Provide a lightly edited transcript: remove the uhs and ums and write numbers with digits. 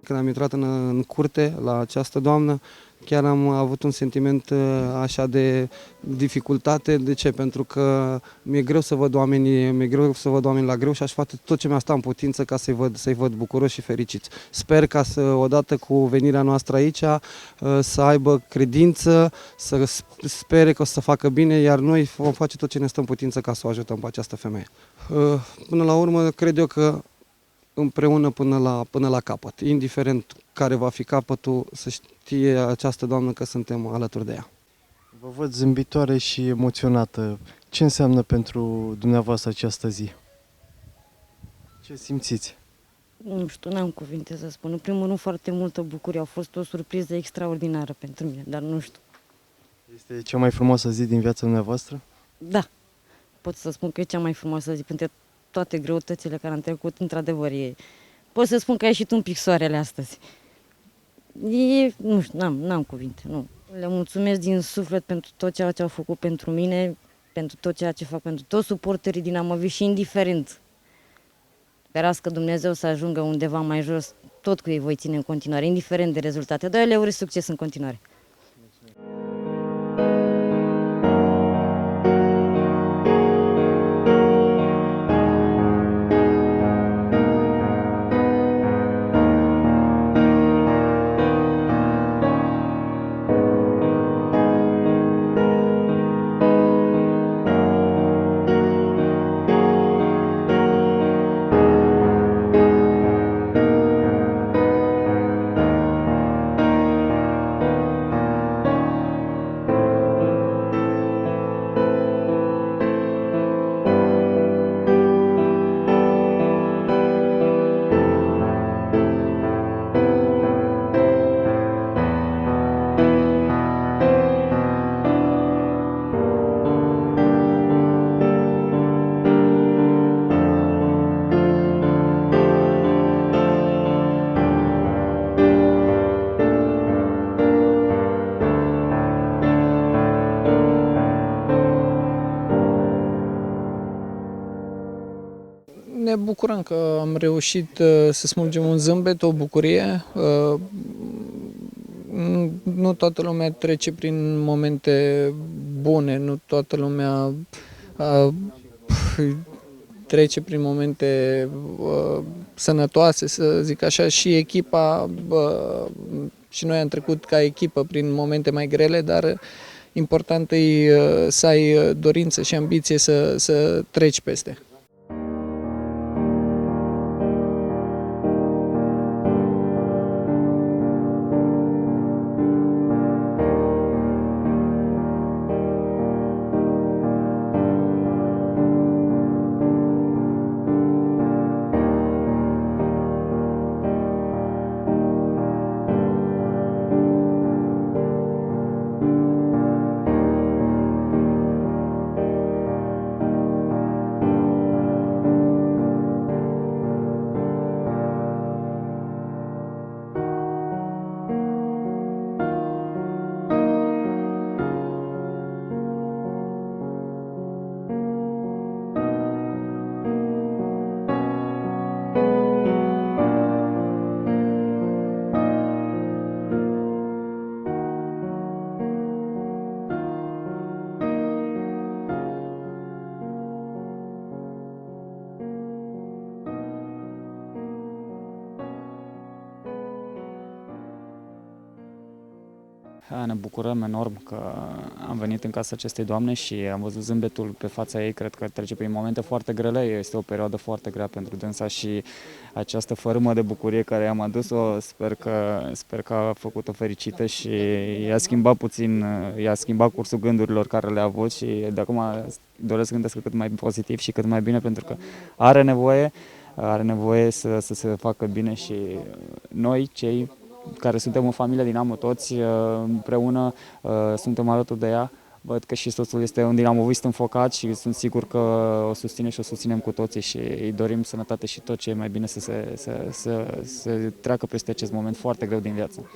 Când am intrat în curte la această doamnă, chiar am avut un sentiment așa de dificultate. De ce? Pentru că mi-e greu să văd oamenii la greu și aș face tot ce mi-a stat în putință ca să-i văd bucuroși și fericiți. Sper ca odată cu venirea noastră aici, să aibă credință, să spere că o să facă bine, iar noi vom face tot ce ne stă în putință ca să o ajutăm pe această femeie. Până la urmă, cred eu că împreună până la capăt. Indiferent care va fi capătul, să știe această doamnă că suntem alături de ea. Vă văd zâmbitoare și emoționată. Ce înseamnă pentru dumneavoastră această zi? Ce simțiți? Nu știu, n-am cuvinte să spun. În primul rând, foarte multă bucurie. A fost o surpriză extraordinară pentru mine, dar nu știu. Este cea mai frumoasă zi din viața dumneavoastră? Da, pot să spun că e cea mai frumoasă zi pentru toate greutățile care am trecut, într-adevăr. Pot să spun că a ieșit un pic soarele astăzi. Nu știu, n-am cuvinte, nu. Le mulțumesc din suflet pentru tot ceea ce au făcut pentru mine, pentru tot ceea ce fac, pentru toți suporterii Dinamovi și indiferent. Ferească Dumnezeu să ajungă undeva mai jos, tot cu ei voi ține în continuare, indiferent de rezultate. Dar eu le urez succes în continuare. Ne bucurăm că am reușit să smulgem un zâmbet, o bucurie. Nu toată lumea trece prin momente bune, nu toată lumea trece prin momente sănătoase, să zic așa, și echipa, și noi am trecut ca echipă prin momente mai grele, dar important e să ai dorință și ambiție să treci peste. Ne bucurăm enorm că am venit în casa acestei doamne și am văzut zâmbetul pe fața ei. Cred că trece prin momente foarte grele, este o perioadă foarte grea pentru dânsa și această fărâmă de bucurie care i-am adus-o, sper că a făcut-o fericită și i-a schimbat cursul gândurilor care le-a avut și de acum doresc să gândească cât mai pozitiv și cât mai bine, pentru că are nevoie să se facă bine și noi, cei care suntem în familia Dinamo, toți împreună suntem alături de ea. Văd că și soțul este un dinamovist înfocat și sunt sigur că o susține și o susținem cu toții și îi dorim sănătate și tot ce e mai bine să treacă peste acest moment foarte greu din viață.